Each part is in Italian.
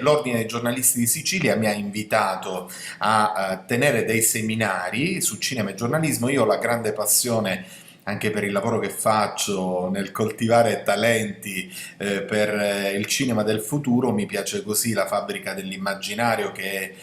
l'Ordine dei giornalisti di Sicilia mi ha invitato a tenere dei seminari su cinema e giornalismo. Io ho la grande passione anche per il lavoro che faccio nel coltivare talenti per il cinema del futuro. Mi piace così la fabbrica dell'immaginario, che è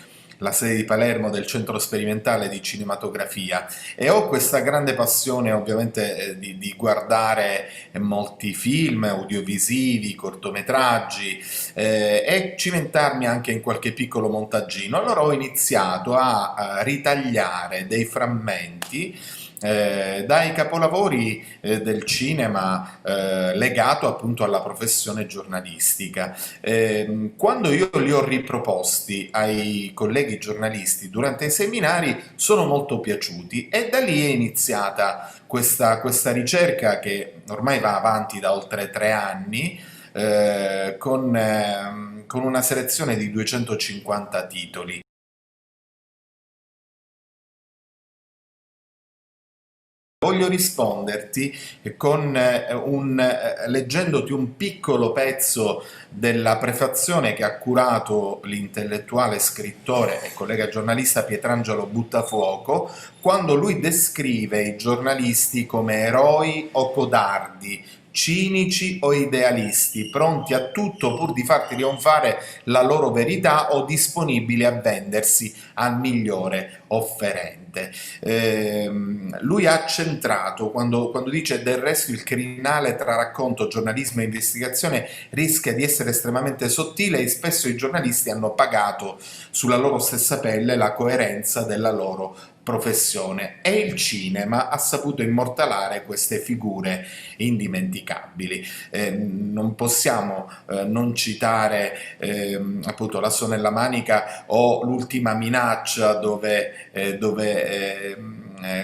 la sede di Palermo del Centro Sperimentale di Cinematografia, e ho questa grande passione ovviamente di guardare molti film audiovisivi, cortometraggi, e cimentarmi anche in qualche piccolo montaggino. Allora ho iniziato a ritagliare dei frammenti dai capolavori del cinema legato appunto alla professione giornalistica. Quando io li ho riproposti ai colleghi giornalisti durante i seminari, sono molto piaciuti, e da lì è iniziata questa ricerca che ormai va avanti da oltre 3 anni, con una selezione di 250 titoli. Voglio risponderti leggendoti un piccolo pezzo della prefazione che ha curato l'intellettuale scrittore e collega giornalista Pietrangelo Buttafuoco, quando lui descrive i giornalisti come eroi o codardi, cinici o idealisti, pronti a tutto pur di far trionfare la loro verità o disponibili a vendersi al migliore offerente. Lui ha centrato, quando dice del resto il crinale tra racconto, giornalismo e investigazione rischia di essere estremamente sottile, e spesso i giornalisti hanno pagato sulla loro stessa pelle la coerenza della loro professione, e il cinema ha saputo immortalare queste figure indimenticabili. Non possiamo non citare appunto L'asso nella manica o L'ultima minaccia, dove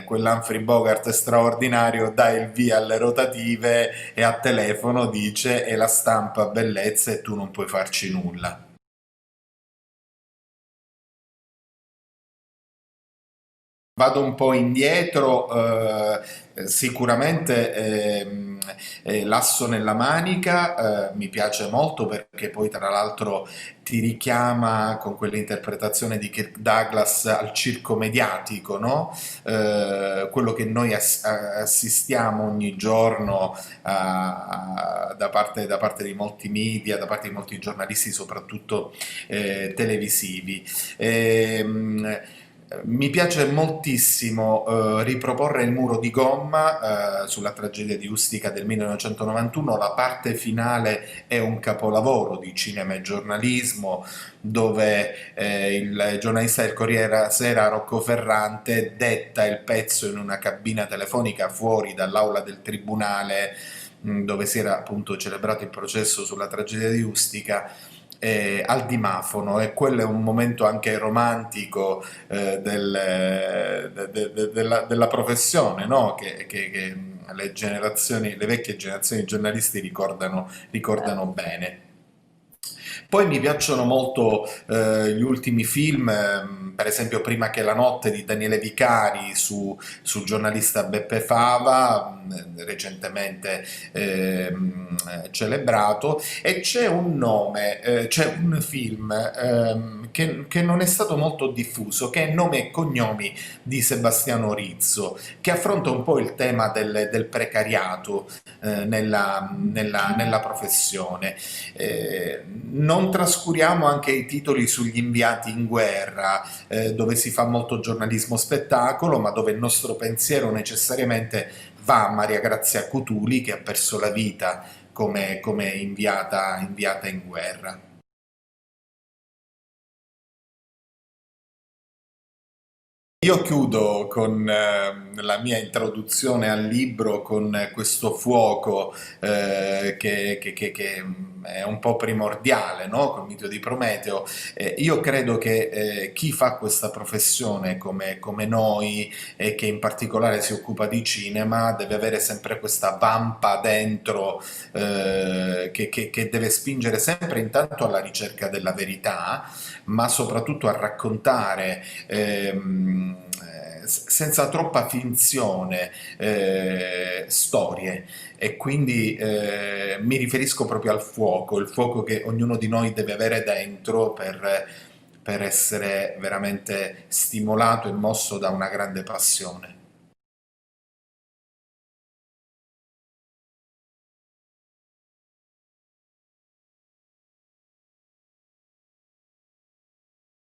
quell'Humphrey Bogart straordinario dà il via alle rotative e a telefono dice: "È la stampa bellezza e tu non puoi farci nulla". Vado un po' indietro, sicuramente L'asso nella manica mi piace molto, perché poi tra l'altro ti richiama con quell'interpretazione di Kirk Douglas al circo mediatico, no? Quello che noi assistiamo ogni giorno da parte di molti media, da parte di molti giornalisti, soprattutto televisivi. Ehm, Mi piace moltissimo riproporre Il muro di gomma sulla tragedia di Ustica del 1991. La parte finale è un capolavoro di cinema e giornalismo, dove il giornalista del Corriere della Sera Rocco Ferrante detta il pezzo in una cabina telefonica fuori dall'aula del tribunale, dove si era appunto celebrato il processo sulla tragedia di Ustica, al dimafono, e quello è un momento anche romantico della professione, no? Che le vecchie generazioni di giornalisti ricordano bene. Poi mi piacciono molto gli ultimi film, per esempio Prima che la notte di Daniele Vicari sul giornalista Beppe Fava, recentemente celebrato. E c'è un film che non è stato molto diffuso, che è Nome e cognomi di Sebastiano Rizzo, che affronta un po' il tema del precariato nella professione. Non trascuriamo anche i titoli sugli inviati in guerra, dove si fa molto giornalismo spettacolo, ma dove il nostro pensiero necessariamente va a Maria Grazia Cutuli, che ha perso la vita come inviata in guerra. Io chiudo con la mia introduzione al libro con questo fuoco che è un po' primordiale, no? Col mito di Prometeo. Io credo che chi fa questa professione come noi, e che in particolare si occupa di cinema, deve avere sempre questa vampa dentro, che deve spingere sempre intanto alla ricerca della verità, ma soprattutto a raccontare senza troppa finzione, storie. E quindi mi riferisco proprio al fuoco, il fuoco che ognuno di noi deve avere dentro per essere veramente stimolato e mosso da una grande passione.